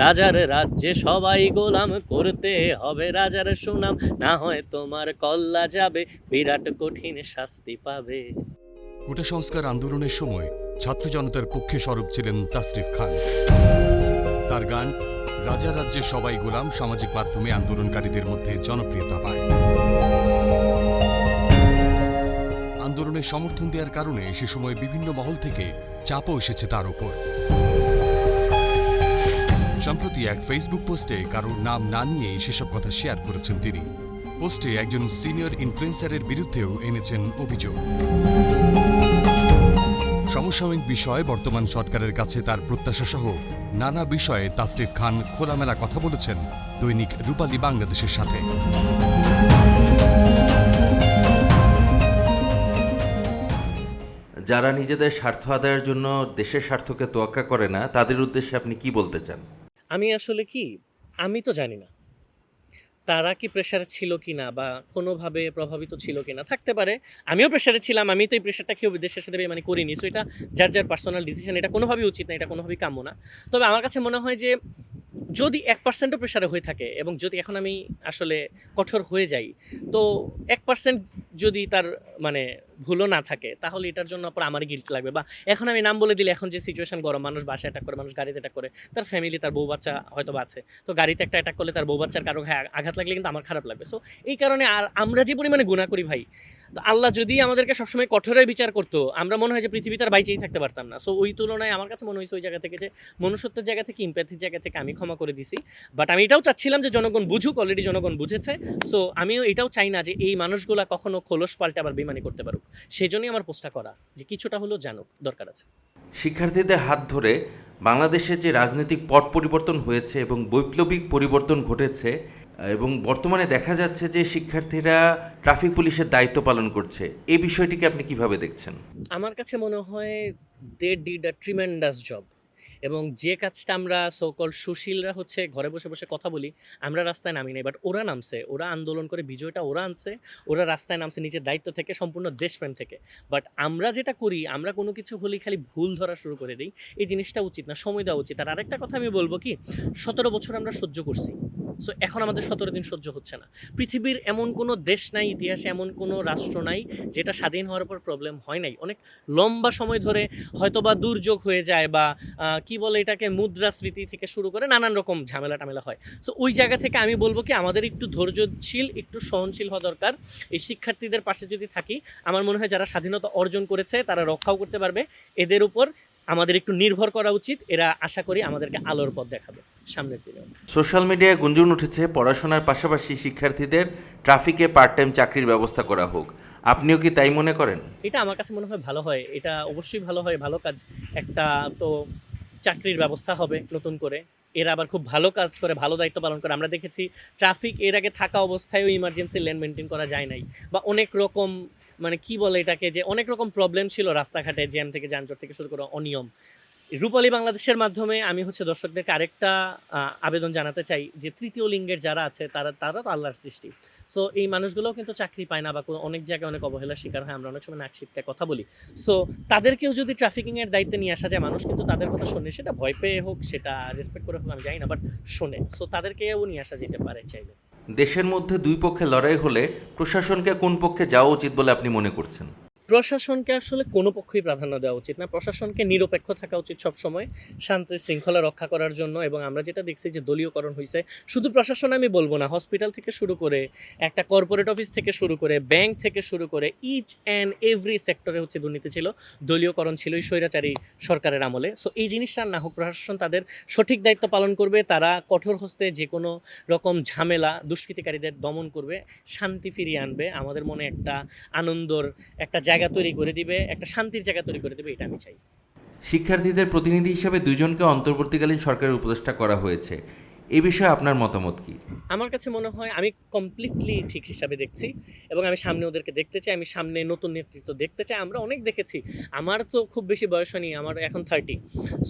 রাজার রাজ্যে সবাই গোলাম, করতে হবে রাজার সুনাম, না হয় তোমার কল্লা যাবে, বিরাট কঠিন শাস্তি পাবে। কোটা সংস্কার আন্দোলনের সময় ছাত্র জনতার পক্ষে সরব ছিলেন তাসরিফ খান। তার গান রাজা রাজ্যে সবাই গোলাম সামাজিক মাধ্যমে আন্দোলনকারীদের মধ্যে জনপ্রিয়তা পায়। আন্দোলনের সমর্থন দেওয়ার কারণে সে সময় বিভিন্ন মহল থেকে চাপও এসেছে তার উপর। সম্প্রতি এক ফেসবুক পোস্টে কারোর নাম না নিয়েই সেসব কথা শেয়ার করেছেন তিনি। পোস্টে একজন সিনিয়র ইনফ্লুয়েন্সারের বিরুদ্ধেও এনেছেন অভিযোগ। সমসাময়িক বিষয়, বর্তমান সরকারের কাছে তার প্রত্যাশা সহ নানা বিষয়ে তাসরিফ খান খোলামেলা কথা বলেছেন দৈনিক রূপালী বাংলাদেশের সাথে। যারা নিজেদের স্বার্থ আদায়ের জন্য দেশের স্বার্থকে তোয়াক্কা করে না, তাদের উদ্দেশ্যে আপনি কি বলতে চান? আমি আসলে কি, আমি তো জানি না তারা কি প্রেশারে ছিল কিনা বা কোনোভাবে প্রভাবিত ছিল কিনা, থাকতে পারে। আমিও প্রেশারে ছিলাম, আমি তো এই প্রেশারটা কেউ দেশের সাথে মানে করিনি। সো এটা যার যার পার্সোনাল ডিসিশন, এটা কোনোভাবেই উচিত না, এটা কোনোভাবেই কাম্য না। তবে আমার কাছে মনে হয় যে যদি 1%ও প্রেশারে হয়ে থাকে এবং যদি এখন আমি আসলে কঠোর হয়ে যাই, তো 1% যদি তার মানে ভুলও না থাকে, তাহলে এটার জন্য পর আমারই গিল্ট লাগবে। বা এখন আমি নাম বলে দিলে, এখন যে সিচুয়েশন গরম, মানুষ বাসায় অ্যাটাক করে, মানুষ গাড়িতে অ্যাটাক করে, তার ফ্যামিলি, তার বউ বাচ্চা হয়তো বা আছে, তো গাড়িতে একটা অ্যাটাক করলে তার বউ বাচ্চার কারো গায়ে আঘাত লাগলে কিন্তু আমার খারাপ লাগবে। সো এই কারণে আর আমরা যে পরিমাণে গুনাহ করি ভাই, তো আল্লাহ যদি আমাদেরকে সবসময় কঠোরে বিচার করতো, আমরা মনে হয় যে পৃথিবীতে আর বাইচেই থাকতে পারতাম না। সো ওই তুলনায় আমার কাছে মনে হয়েছে ওই জায়গা থেকে যে মনুষ্যত্বের জায়গা থেকে, ইম্প্যাথির জায়গা থেকে আমি ক্ষমা করে দিছি। বাট আমি এটাও চাচ্ছিলাম যে জনগণ বুঝুক, অলরেডি জনগণ বুঝেছে। সো আমিও এটাও চাই না যে এই মানুষগুলা কখনো খোলস পাল্টে আবার বেইমানি করতে পারুক। সেজন্যই আমার পোস্টটা করা, যে কিছুটা হলেও জানুক, দরকার আছে। শিক্ষার্থীদের হাত ধরে বাংলাদেশের যে রাজনৈতিক পট পরিবর্তন হয়েছে এবং বৈপ্লবিক পরিবর্তন ঘটেছে, এবং বর্তমানে দেখা যাচ্ছে যে শিক্ষার্থীরা ট্রাফিক পুলিশের দায়িত্ব পালন করছে, এই বিষয়টিকে আপনি কিভাবে দেখছেন? আমার কাছে মনে হয় they did a tremendous job. এবং যে কাজটা আমরা সো-কল্ড সুশীলরা হচ্ছে ঘরে বসে বসে কথা বলি, আমরা রাস্তায় নামি নাই, বাট ওরা নামছে, ওরা আন্দোলন করে বিজয়টা ওরা আনছে, ওরা রাস্তায় নামছে নিজের দায়িত্ব থেকে, সম্পূর্ণ দেশপ্রেম থেকে। বাট আমরা যেটা করি, আমরা কোনো কিছু হলেই খালি ভুল ধরা শুরু করে দিই। এই জিনিসটা উচিত না, সময় দেওয়া উচিত। আর আরেকটা কথা আমি বলবো কি, 17 বছর আমরা সহ্য করছি। সো এখন আমাদের 17 দিন সহ্য হচ্ছে না। পৃথিবীর এমন কোনো দেশ নাই, ইতিহাসে এমন কোনো রাষ্ট্র নাই যেটা স্বাধীন হওয়ার পর প্রবলেম হয় নাই। অনেক লম্বা সময় ধরে হয়তোবা দুর্যোগ হয়ে যায়, বা কি বলে এটাকে, মুদ্রাস্ফীতি থেকে শুরু করে নানান রকম ঝামেলা টামেলা হয়। সো ওই জায়গা থেকে আমি বলবো কি, আমাদের একটু ধৈর্যশীল, একটু সহনশীল হওয়া দরকার। এই শিক্ষার্থীদের পাশে যদি থাকি, আমার মনে হয় যারা স্বাধীনতা অর্জন করেছে তারা রক্ষাও করতে পারবে। এদের উপর আমাদের একটু নির্ভর করা উচিত। এরা আশা করি আমাদেরকে আলোর পথ দেখাবে সামনের দিনে। সোশ্যাল মিডিয়ায় গুঞ্জন উঠেছে পড়াশোনার পাশাপাশি শিক্ষার্থীদের ট্রাফিকে পার্ট টাইম চাকরির ব্যবস্থা করা হোক। আপনিও কি তাই মনে করেন? এটা আমার কাছে মনে হয় ভালো হয়, এটা অবশ্যই ভালো হয়, ভালো কাজ একটা। তো চাকরির ব্যবস্থা হবে নতুন করে, এরা আবার খুব ভালো কাজ করে, ভালো দায়িত্ব পালন করে। আমরা দেখেছি ট্রাফিক এর আগে থাকা অবস্থায়ও ইমার্জেন্সি লেন মেনটেন করা যায় নাই, বা অনেক রকম মানে কি বলে এটাকে, যে অনেক রকম প্রবলেম ছিল রাস্তাঘাটে, জ্যাম থেকে যানজট থেকে শুরু করে অনিয়ম। রূপালী বাংলাদেশের মাধ্যমে আমি হচ্ছে দর্শকদেরকে আরেকটা আবেদন জানাতে চাই, যে তৃতীয় লিঙ্গের যারা আছে তারা তারা তো আল্লাহর সৃষ্টি। সো এই মানুষগুলোও কিন্তু চাকরি পায় না, বা অনেক জায়গায় অনেক অবহেলার শিকার হয়, আমরা অনেক সময় নাক শিটকে কথা বলি। সো তাদেরকেও যদি ট্রাফিকিংয়ের দায়িত্বে নিয়ে আসা যায়, মানুষ কিন্তু তাদের কথা শোনে, সেটা ভয় পেয়ে হোক, সেটা রেসপেক্ট করে হোক, আমি জানি না, বাট শোনে। সো তাদেরকেও নিয়ে আসা যেতে পারে চাইলে। দেশের মধ্যে দুই পক্ষে লড়াই হলে প্রশাসনকে কোন পক্ষে যাওয়া উচিত বলে আপনি মনে করছেন? প্রশাসনকে আসলে কোনো পক্ষই প্রাধান্য দেওয়া উচিত না। প্রশাসনকে নিরপেক্ষ থাকা উচিত সবসময়, শান্তি শৃঙ্খলা রক্ষা করার জন্য। এবং আমরা যেটা দেখছি যে দলীয়করণ হয়েছে, শুধু প্রশাসন আমি বলবো না, হসপিটাল থেকে শুরু করে, একটা কর্পোরেট অফিস থেকে শুরু করে, ব্যাংক থেকে শুরু করে, ইচ অ্যান্ড এভরি সেক্টরে হচ্ছে দুর্নীতি ছিল, দলীয়করণ ছিল এই স্বৈরাচারী সরকারের আমলে। সো এই জিনিসটা না হোক, প্রশাসন তাদের সঠিক দায়িত্ব পালন করবে, তারা কঠোর হস্তে যে কোনো রকম ঝামেলা, দুষ্কৃতিকারীদের দমন করবে, শান্তি ফিরিয়ে আনবে, আমাদের মনে একটা আনন্দর একটা জায়গা তৈরি করে দিবে, একটা শান্তির জায়গা তৈরি করে দিবে, এটা আমি চাই। শিক্ষার্থীদের প্রতিনিধি হিসেবে দুইজনকে অন্তর্বর্তীকালীন সরকারের উপদেষ্টা করা হয়েছে। এই বিষয়ে আপনার মতামত কি? আমার কাছে মনে হয় আমি কমপ্লিটলি ঠিক হিসাবে দেখছি এবং আমি সামনে ওদেরকে দেখতে চাই, আমি সামনে নতুন নেতৃত্ব দেখতে চাই। আমরা অনেক দেখেছি। আমার তো খুব বেশি বয়স হয়নি, আমার এখন 30।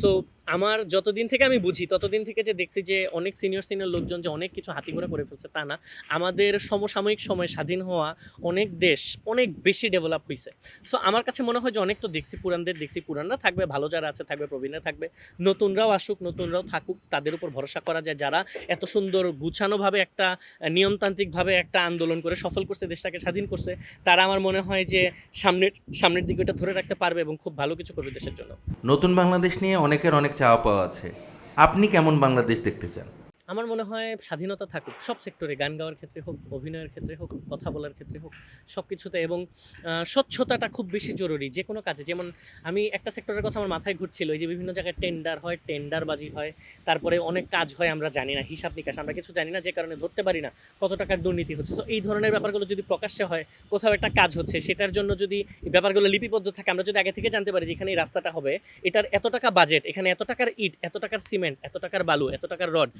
সো আমার যতদিন থেকে আমি বুঝি ততদিন থেকে যে দেখছি যে অনেক সিনিয়র লোকজন যে অনেক কিছু হাতিঘোড়া করে ফেলছে তা না। আমাদের সমসাময়িক সময়ে স্বাধীন হওয়া অনেক দেশ অনেক বেশি ডেভেলপ হইছে। সো আমার কাছে মনে হয় যে অনেক তো দেখছি, পুরানদের দেখছি, পুরানরা থাকবে, ভালো যারা আছে থাকবে, প্রবীণরা থাকবে, নতুনরাও আসুক, নতুনরাও থাকুক, তাদের উপর ভরসা করা যায় যারা এত সুন্দর গুছানোভাবে একটা নিয়মতান্ত্রিকভাবে একটা আন্দোলন করে সফল করছে, দেশটাকে স্বাধীন করছে, তারা আমার মনে হয় যে সামনের দিকে ওটা ধরে রাখতে পারবে এবং খুব ভালো কিছু করবে দেশের জন্য। নতুন বাংলাদেশ নিয়ে অনেকের অনেক চাওয়া পাওয়া আছে। আপনি কেমন বাংলাদেশ দেখতে চান? আমার মনে হয় স্বাধীনতা থাকুক সব সেক্টরে, গান গাওয়ার ক্ষেত্রে হোক, অভিনয়ের ক্ষেত্রে হোক, কথা বলার ক্ষেত্রে হোক, সব কিছুতে। এবং স্বচ্ছতাটা খুব বেশি জরুরি যে কোনো কাজে। যেমন আমি একটা সেক্টরের কথা আমার মাথায় ঘুরছিল, এই যে বিভিন্ন জায়গায় টেন্ডার হয়, টেন্ডারবাজি হয়, তারপরে অনেক কাজ হয় আমরা জানি না, হিসাব নিকাশ আমরা কিছু জানি না, যে কারণে ধরতে পারি না কত টাকার দুর্নীতি হচ্ছে। তো এই ধরনের ব্যাপারগুলো যদি প্রকাশ্যে হয়, কোথাও একটা কাজ হচ্ছে, সেটার জন্য যদি এই ব্যাপারগুলো লিপিবদ্ধ থাকে, আমরা যদি আগে থেকে জানতে পারি যে এখানে এই রাস্তাটা হবে, এটার এত টাকা বাজেট, এখানে এত টাকার ইট, এত টাকার সিমেন্ট, এত টাকার বালু, এত টাকার রড,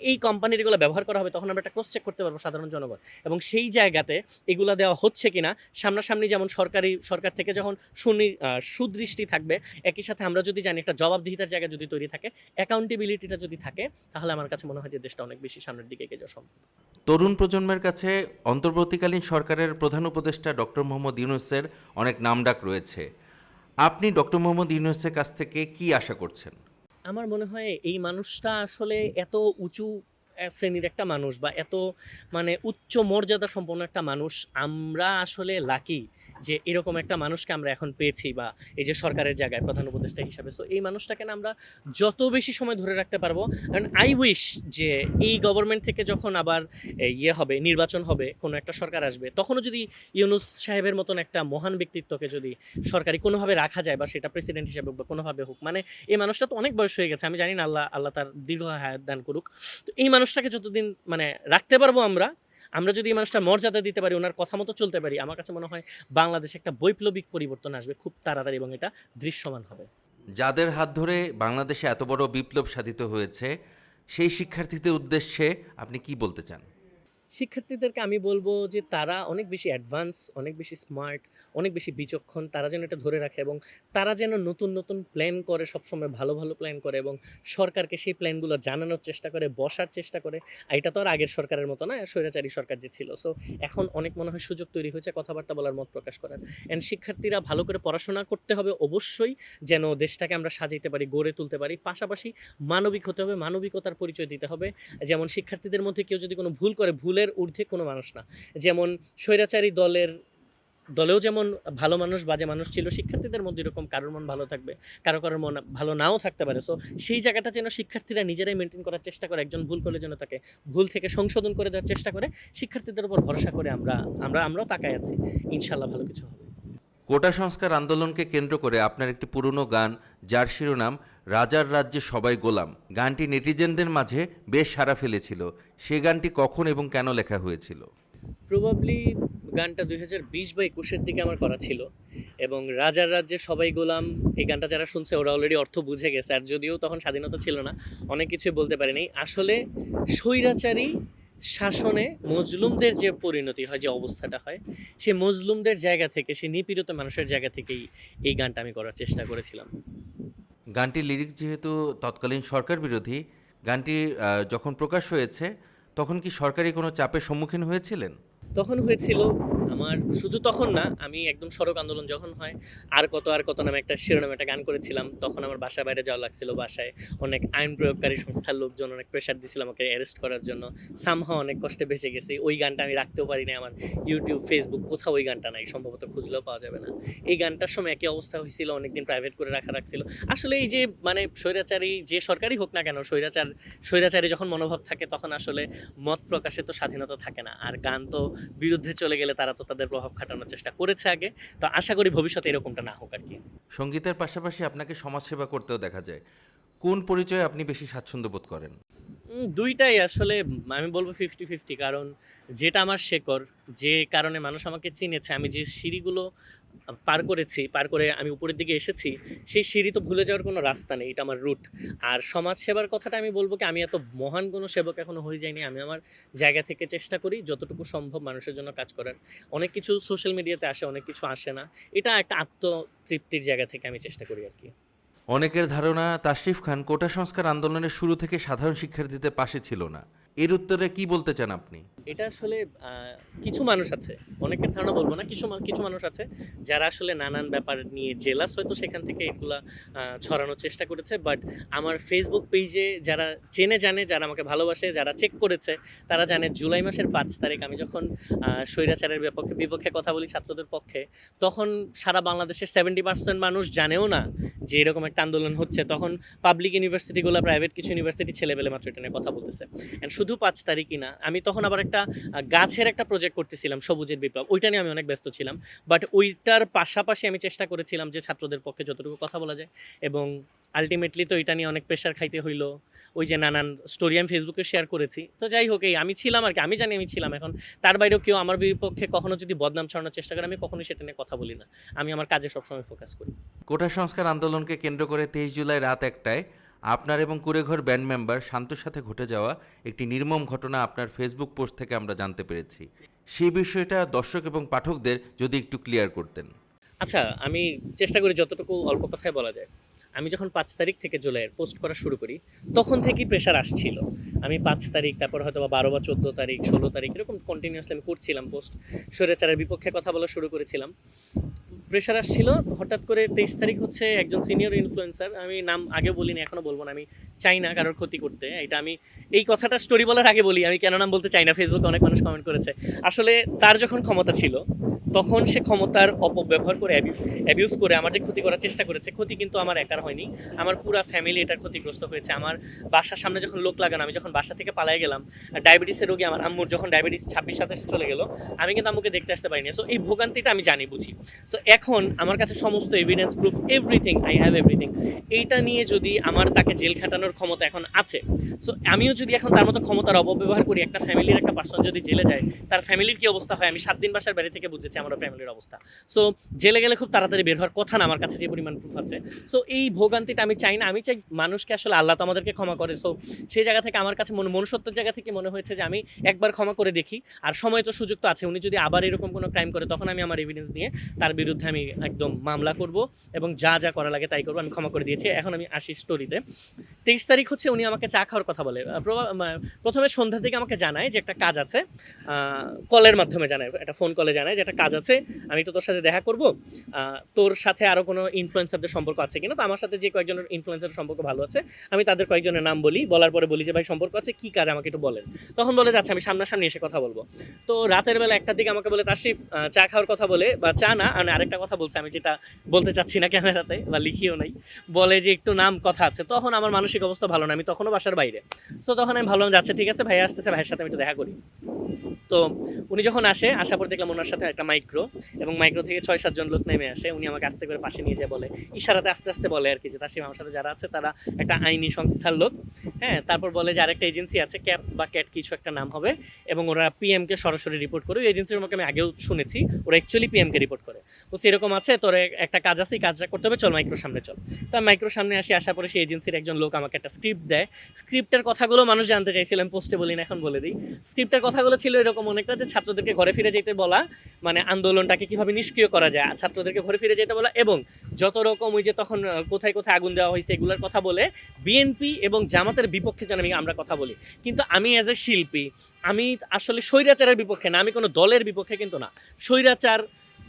এই কোম্পানির এগুলো ব্যবহার করা হবে, তখন আমরা একটা ক্রস চেক করতে পারবো সাধারণ জনগণ। এবং সেই জায়গাতে এগুলো দেওয়া হচ্ছে কিনা সামনাসামনি, যেমন সরকার থেকে যখন সুদৃষ্টি থাকবে, একই সাথে আমরা যদি জানি একটা জবাবদিহিতার জায়গা যদি তৈরি থাকে, অ্যাকাউন্টেবিলিটিটা যদি থাকে, তাহলে আমার কাছে মনে হয় যে দেশটা অনেক বেশি সামনের দিকে এগিয়ে যাওয়া সম্ভব। তরুণ প্রজন্মের কাছে অন্তর্বর্তীকালীন সরকারের প্রধান উপদেষ্টা ডক্টর মোহাম্মদ ইউনূসের অনেক নামডাক রয়েছে। আপনি ডক্টর মোহাম্মদ ইউনূসের কাছ থেকে কি আশা করছেন? আমার মনে হয় এই মানুষটা আসলে এত উঁচু শ্রেণীর একটা মানুষ, বা এত মানে উচ্চ মর্যাদা সম্পন্ন একটা মানুষ, আমরা আসলে লাকি যে এরকম একটা মানুষকে আমরা এখন পেয়েছি, বা এই যে সরকারের জায়গায় প্রধান উপদেষ্টা হিসাবে। সো এই মানুষটাকে না আমরা যত বেশি সময় ধরে রাখতে পারবো। কারণ আই উইশ যে এই গভর্নমেন্ট থেকে যখন আবার হবে, নির্বাচন হবে, কোনো একটা সরকার আসবে, তখনও যদি ইউনূস সাহেবের মতন একটা মহান ব্যক্তিত্বকে যদি সরকারি কোনোভাবে রাখা যায়, বা সেটা প্রেসিডেন্ট হিসেবে হোক বা কোনোভাবে হোক, মানে এই মানুষটা তো অনেক বয়স হয়ে গেছে, আমি জানি না, আল্লাহ তার দীর্ঘ হায়াত দান করুক। তো এই মানুষটাকে যতদিন মানে রাখতে পারবো আমরা যদি এই মানুষটার মর্যাদা দিতে পারি, ওনার কথা মতো চলতে পারি, আমার কাছে মনে হয় বাংলাদেশে একটা বৈপ্লবিক পরিবর্তন আসবে খুব তাড়াতাড়ি, এবং এটা দৃশ্যমান হবে। যাদের হাত ধরে বাংলাদেশে এত বড় বিপ্লব সাধিত হয়েছে, সেই শিক্ষার্থীদের উদ্দেশ্যে আপনি কি বলতে চান? শিক্ষার্থীদেরকে আমি বলবো যে তারা অনেক বেশি অ্যাডভান্স, অনেক বেশি স্মার্ট, অনেক বেশি বিচক্ষণ, তারা যেন এটা ধরে রাখে, এবং তারা যেন নতুন নতুন প্ল্যান করে, সবসময় ভালো ভালো প্ল্যান করে, এবং সরকারকে সেই প্ল্যানগুলো জানানোর চেষ্টা করে, বসার চেষ্টা করে। আর এটা তো আর আগের সরকারের মতো না, স্বৈরাচারী সরকার যে ছিল। সো এখন অনেক মনে হয় সুযোগ তৈরি হয়েছে কথাবার্তা বলার, মত প্রকাশ করার। অ্যান্ড শিক্ষার্থীরা ভালো করে পড়াশোনা করতে হবে অবশ্যই, যেন দেশটাকে আমরা সাজাইতে পারি, গড়ে তুলতে পারি। পাশাপাশি মানবিক হতে হবে, মানবিকতার পরিচয় দিতে হবে। যেমন শিক্ষার্থীদের মধ্যে কেউ যদি কোনো ভুল করে, ভুলের ঊর্ধ্বে কোনো মানুষ না। যেমন স্বৈরাচারী দলেও যেমন ভালো মানুষ, বাজে মানুষ ছিল, শিক্ষার্থীদের মধ্যে এরকম কারোর মন ভালো থাকবে, কারোর মন ভালো নাও থাকতে পারে। সো সেই জায়গাটা যেন শিক্ষার্থীরা নিজেরাই মেনটেন করার চেষ্টা করে, একজন ভুল করলে যেন তাকে ভুল থেকে সংশোধন করে দেওয়ার চেষ্টা করে। শিক্ষার্থীদের উপর ভরসা করে আমরাও তাকাই আছি, ইনশাল্লাহ ভালো কিছু হবে। কোটা সংস্কার আন্দোলনকে কেন্দ্র করে আপনার একটি পুরনো গান, যার শিরোনাম রাজার রাজ্যে সবাই গোলাম, গানটি নেটিজেনদের মাঝে বেশ সাড়া ফেলেছিল। সে গানটি কখন এবং কেন লেখা হয়েছিল? প্রবাবলি গানটা 2020 বা 21-এর দিকে আমার করা ছিল। এবং রাজার রাজ্যে সবাই গোলাম, এই গানটা যারা শুনছে ওরা অলরেডি অর্থ বুঝে গেছে। আর যদিও তখন স্বাধীনতা ছিল না, অনেক কিছুই বলতে পারিনি। আসলে স্বৈরাচারী শাসনে মজলুমদের যে পরিণতি হয়, যে অবস্থাটা হয়, সেই মজলুমদের জায়গা থেকে, সেই নিপীড়িত মানুষের জায়গা থেকেই এই গানটা আমি করার চেষ্টা করেছিলাম। গানটির লিরিক্স যেহেতু তৎকালীন সরকার বিরোধী, গানটি যখন প্রকাশ হয়েছে তখন কি সরকারি কোনো চাপের সম্মুখীন হয়েছিলেন? তখন হয়েছিল আমার, শুধু তখন না, আমি একদম সড়ক আন্দোলন যখন হয়, আর কত নামে একটা শিরোনামে একটা গান করেছিলাম, তখন আমার বাসার বাইরে যাওয়া লাগছিল। বাসায় অনেক আইন প্রয়োগকারী সংস্থার লোকজন অনেক প্রেশার দিছিল আমাকে অ্যারেস্ট করার জন্য। সামহাও অনেক কষ্টে বেঁচে গেছি। ওই গানটা আমি রাখতেও পারি না, আমার ইউটিউব, ফেসবুক কোথাও ওই গানটা নাই, সম্ভবত খুঁজলেও পাওয়া যাবে না। এই গানটার সময় একই অবস্থা হয়েছিল, অনেকদিন প্রাইভেট করে রাখছিল। আসলে এই যে মানে স্বৈরাচারী যে সরকারই হোক না কেন, স্বৈরাচারী যখন মনোভাব থাকে, তখন আসলে মত প্রকাশে তো স্বাধীনতা থাকে না। আর গান তো বিরুদ্ধে চলে গেলে তারা তো তাদের প্রভাব খাটানোর চেষ্টা করেছে আগে। তো আশা করি ভবিষ্যতে এরকমটা না হোক আর কি। সঙ্গীতের পাশাপাশি আপনাকে সমাজসেবা করতেও দেখা যায়। কোন পরিচয়ে আপনি বেশি স্বাচ্ছন্দ্য বোধ করেন? দুইটাই আসলে, আমি বলবো 50-50। কারণ যেটা আমার শেকড়, যে কারণে মানুষ আমাকে চিনেছে, আমি যে সিঁড়িগুলো পার করেছি, পার করে আমি উপরের দিকে এসেছি, সেই সিঁড়ি তো ভুলে যাওয়ার কোনো রাস্তা নেই, এটা আমার রুট। আর সমাজ সেবার কথাটা আমি বলব কি, আমি এত মহান কোনো সেবক এখনো হয়ে যাইনি। আমি আমার জায়গা থেকে চেষ্টা করি যতটুকু সম্ভব মানুষের জন্য কাজ করার। অনেক কিছু সোশ্যাল মিডিয়াতে আসে, অনেক কিছু আসে না। এটা একটা আত্মতৃপ্তির জায়গা থেকে আমি চেষ্টা করি আরকি। অনেকের ধারণা তাশরিফ খান কোটা সংস্কার আন্দোলনের শুরু থেকে সাধারণ শিক্ষার্থীদের পাশে ছিল না। এর উত্তরে কি বলতে চান আপনি? এটা আসলে কিছু মানুষ আছে, অনেকের ধারণা বলব না, কিছু মানুষ আছে যারা আসলে নানান ব্যাপার নিয়ে জেলাস, হয়তো সেখান থেকে এগুলা ছড়ানোর চেষ্টা করেছে। বাট আমার ফেসবুক পেজে যারা চেনে জানে, যারা আমাকে ভালোবাসে, যারা চেক করেছে, তারা জানে জুলাই মাসের ৫ তারিখ আমি যখন স্বৈরাচারের বিপক্ষে কথা বলি ছাত্রদের পক্ষে, তখন সারা বাংলাদেশের 70% মানুষ জানেও না যে এরকম একটা আন্দোলন হচ্ছে। তখন পাবলিক ইউনিভার্সিটিগুলো, প্রাইভেট কিছু ইউনিভার্সিটি ছেলেবেলে মাত্র এটা নিয়ে কথা বলতেছে। অ্যান্ড শুধু ৫ তারিখই না, আমি তখন আবার একটা গাছের একটা প্রজেক্ট করতেছিলাম, সবুজের বিপ্লব। ওইটা নিয়ে আমি অনেক ব্যস্ত ছিলাম। বাট ওইটার পাশাপাশি আমি চেষ্টা করেছিলাম যে ছাত্রদের পক্ষে যতটুকু কথা বলা যায়, এবং আল্টিমেটলি তো এটা নিয়ে অনেক প্রেশার খাইতে হইলো। ওই যে নানান স্টোরি আমি ফেসবুকে শেয়ার করেছি। তো যাই হোক, এই আমি ছিলাম আরকি। আমি জানি আমি ছিলাম। এখন তার বাইরেও কেউ আমার বিপক্ষে কখনো যদি বদনাম ছড়ানোর চেষ্টা করে, আমি কখনোই সেটা নিয়ে কথা বলি না। আমি আমার কাজে সবসময় ফোকাস করি। কোটা সংস্কার আন্দোলনকে কেন্দ্র করে 23 জুলাই রাত 1টায় আপনার এবং কুড়েঘর ব্যান্ড মেম্বার শান্তর সাথে ঘটে যাওয়া একটি নির্মম ঘটনা আপনার ফেসবুক পোস্ট থেকে আমরা জানতে পেরেছি। সেই বিষয়টা দর্শক এবং পাঠকদের যদি একটু ক্লিয়ার করতেন। আচ্ছা, আমি চেষ্টা করি যতটুকু অল্প কথায় বলা যায়। আমি যখন ৫ তারিখ থেকে জুলাইয়ের পোস্ট করা শুরু করি, তখন থেকেই প্রেশার আসছিল। আমি ৫ তারিখ, তারপর হয়তো বা ১২ বা ১৪ তারিখ, ১৬ তারিখ এরকম কন্টিনিউয়াসলি আমি করছিলাম পোস্ট। স্বৈরাচারের বিপক্ষে কথা বলা শুরু করেছিলাম। প্রেশার আসছিল। হঠাৎ করে ২৩ তারিখ হচ্ছে একজন সিনিয়র ইনফ্লুয়েন্সার, আমি নাম আগেও বলিনি, এখনো বলব না। আমি চাই না কারোর ক্ষতি করতে। এটা আমি এই কথাটা স্টোরি বলার আগে বলি, আমি কেন নাম বলতে চাই না। ফেসবুকে অনেক মানুষ কমেন্ট করেছে। আসলে তার যখন ক্ষমতা ছিল, তখন সে ক্ষমতার অপব্যবহার করে, অ্যাবিউজ করে আমার যে ক্ষতি করার চেষ্টা করেছে। ক্ষতি কিন্তু আমার একার হয়নি, আমার পুরা ফ্যামিলি এটার ক্ষতিগ্রস্ত হয়েছে। আমার বাসার সামনে যখন লোক লাগানো, আমি যখন বাসা থেকে পালিয়ে গেলাম, ডায়াবেটিসের রোগী আমার আম্মুর যখন ডায়াবেটিস ২৬-২৭ চলে গেল, আমি কিন্তু আম্মুকে দেখতে আসতে পারিনি। সো এই ভোগান্তিটা আমি জানি, বুঝি। সো এখন আমার কাছে সমস্ত evidence, proof, everything, I have everything. এইটা নিয়ে যদি আমার তাকে জেল খাটানোর ক্ষমতা এখন আছে, সো আমিও যদি এখন তার মতো ক্ষমতার অপব্যবহার করি, একটা ফ্যামিলির একটা পার্সন যদি জেলে যায়, তার ফ্যামিলির কি অবস্থা হয় আমি ৭ দিন বাসার বাইরে থেকে বুঝেছি আমার ফ্যামিলির অবস্থা। সো জেলে গেলে খুব তাড়াতাড়ি বের হওয়ার কথা না, আমার কাছে যে পরিমাণ প্রুফ আছে। সো এই ভোগান্তিটা আমি চাই না। আমি চাই মানুষকে, আসলে আল্লাহ তো আমাদেরকে ক্ষমা করে। সো সেই জায়গা থেকে আমার কাছে মনুষ্যত্বের জায়গা থেকে মনে হয়েছে যে আমি একবার ক্ষমা করে দেখি। আর সময় তো, সুযোগ তো আছে। উনি যদি আবার এরকম কোনো ক্রাইম করে, তখন আমি আমার এভিডেন্স নিয়ে তার বিরুদ্ধে আমি একদম মামলা করব, এবং যা যা করা লাগে তাই করবো। আমি ক্ষমা করে দিয়েছি। এখন আমি আসি স্টোরিতে। ২৩ তারিখ হচ্ছে উনি আমাকে চা খাওয়ার কথা বলে। প্রথমে সন্ধ্যার দিকে আমাকে জানায় যে একটা কাজ আছে, কলের মাধ্যমে জানায়, একটা ফোন কলে জানায় যে একটা কাজ আছে, আমি তো তোর সাথে দেখা করব। তোর সাথে আরও কোনো ইনফ্লুয়েন্সারদের সম্পর্ক আছে কিনা। তো আমার সাথে যে কয়েকজনের ইনফ্লুয়েন্সারের সম্পর্ক ভালো আছে, আমি তাদের কয়েকজনের নাম বলি। বলার পরে বলি যে ভাই সম্পর্ক আছে, কী কাজ আমাকে একটু বলেন। তখন বলে যাচ্ছে আমি সামনাসামনি এসে কথা বলবো। তো রাতের বেলা ১টার দিকে আমাকে বলে তাশরিফ চা খাওয়ার কথা বলে, বা চা না, আমি আরেকটা কথা বলছে, আমি যেটা বলতে চাচ্ছি না ক্যামেরাতে, বা লিখিও নাই। বলে যে একটু নাম কথা আছে। তখন আমার মানসিক অবস্থা ভালো না, আমি তখনও বাসার বাইরে। সো তখন আমি ভাবলাম যাচ্ছে, ঠিক আছে, ভাই আসতেছে, ভাইয়ের সাথে আমি একটু দেখা করি। তো উনি যখন আসার পর দেখলাম ওনার সাথে একটা মাইক্রো, এবং মাইক্রো থেকে ৬-৭ জন লোক নেমে আসে। উনি আমাকে আস্তে করে পাশে নিয়ে যায়, বলে ইশারাতে আস্তে আস্তে বলে আর কি, যে তাশরিফ আমার সাথে যারা আছে তারা একটা আইনি সংস্থার লোক। হ্যাঁ, তারপর বলে যে আরেকটা এজেন্সি আছে, ক্যাপ বা ক্যাট কিছু একটা নাম হবে, এবং ওরা পিএমকে সরাসরি রিপোর্ট করে। ওই এজেন্সির মুখে আমি আগেও শুনেছি, ওরা অ্যাকচুয়ালি পিএমকে রিপোর্ট করে। তো সেরকম আছে, তোর একটা কাজ আছে, এই কাজটা করতে হবে, চল মাইক্রোর সামনে চল। তো আমি মাইক্রোর সামনে আসার পরে সেই এজেন্সির একজন লোক আমাকে একটা স্ক্রিপ্ট দেয়। স্ক্রিপ্টের কথাগুলো মানুষ জানতে চাইছিলাম, পোস্টে বলি না, এখন বলে দিই। স্ক্রিপ্টের কথাগুলো ছিল এরকম অনেকটা, যে ছাত্রদেরকে ঘরে ফিরে যেতে বলা, মানে আন্দোলনটাকে কিভাবে নিষ্ক্রিয় করা যায়, ছাত্রদেরকে ঘরে ফিরে যেতে বলা, এবং যত রকম ওই যে তখন কোথায় কোথায় আগুন দেওয়া হয়েছে এগুলোর কথা বলে বিএনপি এবং জামাতের বিপক্ষে যেন আমরা কথা বলি। কিন্তু আমি অ্যাজ এ শিল্পী, আমি আসলে স্বৈরাচারের বিপক্ষে না, আমি কোনো দলের বিপক্ষে কিন্তু না, স্বৈরাচার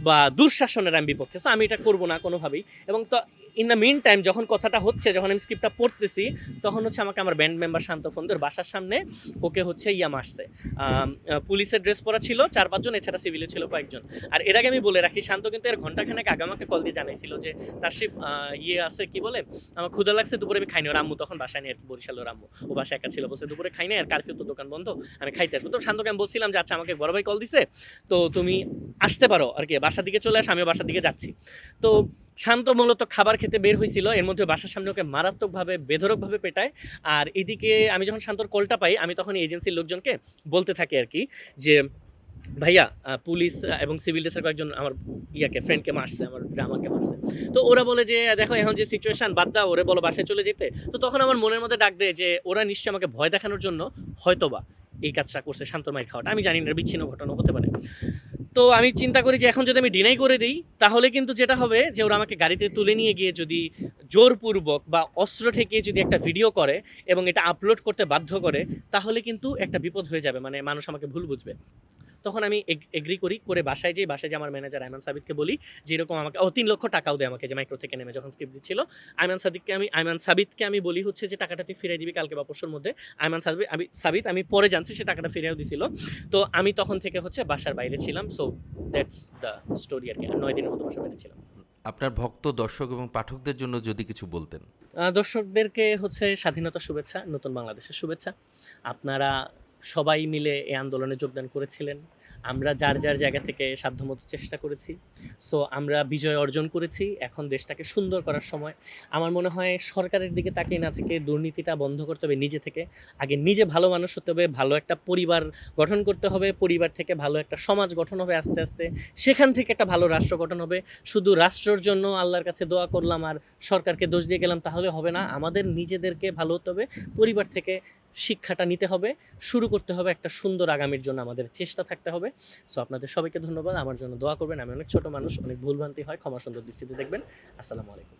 বা দুঃশাসনের আমি বিপক্ষে। সো আমি এটা করবো না কোনোভাবেই। এবং তো ইন দ্য মিন টাইম যখন কথাটা হচ্ছে, যখন আমি স্ক্রিপ্টটা পড়তেছি, তখন হচ্ছে আমাকে আমার ব্যান্ড মেম্বার শান্ত ফোনদের বাসার সামনে ওকে হচ্ছে মারছে। পুলিশের ড্রেস পরা ছিল ৪-৫ জন, এছাড়া সিভিলে ছিল কয়েকজন। আর এর আগে আমি বলে রাখি, শান্ত কিন্তু এর ঘন্টাখানেক আগে আমাকে কল দিয়ে জানাইছিল যে তাশরিফ আছে, কি বলে, আমার ক্ষুধা লাগছে, দুপুরে আমি খাইনি। ওর আম্মু তখন বাসায় নেই, বরিশালের আম্মু, ও বাসায় একা ছিল, বসে দুপুরে খাই না, আর কারফিউ তো দোকান বন্ধ, আমি খাইতে আসবো। তো শান্তকে আমি বলছিলাম যে আচ্ছা, আমাকে বড় ভাই কল দিছে, তো তুমি আসতে পারো আর কি, বাসার দিকে চলে আস, আমিও বাসার দিকে যাচ্ছি। তো শান্ত মূলত খাবার খেতে বের হয়েছিল, এর মধ্যে বাসার সামনে ওকে মারাত্মকভাবে, বেধড়কভাবে পেটায়। আর এদিকে আমি যখন শান্তর কলটা পাই, আমি তখন এজেন্সির লোকজনকে বলতে থাকি আর কি, যে ভাইয়া পুলিশ এবং সিভিল ড্রেসের কয়েকজন আমার ফ্রেন্ডকে মারছে, আমার ড্রামাকে মারছে। তো ওরা বলে যে দেখো এখন যে সিচুয়েশন বাদ দাও, ওরে বলো বাসায় চলে যেতে। তো তখন আমার মনের মধ্যে ডাক দেয় যে ওরা নিশ্চয়ই আমাকে ভয় দেখানোর জন্য হয়তোবা এই কাজটা করছে, শান্ত মাইর খাওয়াটা। আমি জানি না, বিচ্ছিন্ন ঘটনা হতে পারে। তো আমি চিন্তা করি যে এখন যদি আমি ডিনাই করে দিই, তাহলে কিন্তু যেটা হবে যে ওরা আমাকে গাড়িতে তুলে নিয়ে গিয়ে যদি জোরপূর্বক বা অস্ত্র ঠেকিয়ে যদি একটা ভিডিও করে এবং এটা আপলোড করতে বাধ্য করে, তাহলে কিন্তু একটা বিপদ হয়ে যাবে, মানে মানুষ আমাকে ভুল বুঝবে। তখন আমি এগ্রি করি, করে বাসায় যাই আমার ম্যানেজার আইমান সাবিতকে বলি যে এরকম আমাকে ৩ লক্ষ টাকাও দেয় আমাকে, যে মাইক্রো থেকে নেমে যখন স্ক্রিপ্ট দিচ্ছিল। আইমান সাবিতকে আমি বলি হচ্ছে যে টাকাটা তুই ফিরিয়ে দিবি কালকে বা পরশুর মধ্যে। সাবিত আমি পরে জানছি সে টাকাটা ফিরিয়েও দিছিল। তো আমি তখন থেকে হচ্ছে বাসার বাইরে ছিলাম। সো দ্যাটস দ্য স্টোরি আর কি। ৯ দিনের মতো বাসার বাইরে ছিলাম। আপনার ভক্ত, দর্শক এবং পাঠকদের জন্য যদি কিছু বলতেন। দর্শকদেরকে হচ্ছে স্বাধীনতার শুভেচ্ছা, নতুন বাংলাদেশের শুভেচ্ছা। আপনারা সবাই মিলে এই আন্দোলনে যোগদান করেছিলেন। আমরা যার জায়গা থেকে সাধ্যমতো চেষ্টা করেছি। সো আমরা বিজয় অর্জন করেছি। এখন দেশটাকে সুন্দর করার সময়। আমার মনে হয় সরকারের দিকে তাকিয়ে না থেকে দুর্নীতিটা বন্ধ করতে হবে নিজে থেকে। আগে নিজে ভালো মানুষ হতে হবে, ভালো একটা পরিবার গঠন করতে হবে, পরিবার থেকে ভালো একটা সমাজ গঠন হবে আস্তে আস্তে। সেখান থেকে একটা ভালো রাষ্ট্র গঠন হবে। শুধু রাষ্ট্রের জন্য আল্লাহর কাছে দোয়া করলাম আর সরকারকে দোষ দিয়ে গেলাম তাহলে হবে না। আমাদের নিজেদেরকে ভালো হতে হবে, পরিবার থেকে শিক্ষাটা নিতে হবে, শুরু করতে হবে একটা সুন্দর আগামীর জন্য আমাদের চেষ্টা থাকতে হবে। সো আপনাদের সবাইকে ধন্যবাদ, আমার জন্য দোয়া করবেন। আমি অনেক ছোট মানুষ, অনেক ভুলভ্রান্তি হয়, ক্ষমা সুন্দর দৃষ্টিতে দেখবেন। আসসালামু আলাইকুম।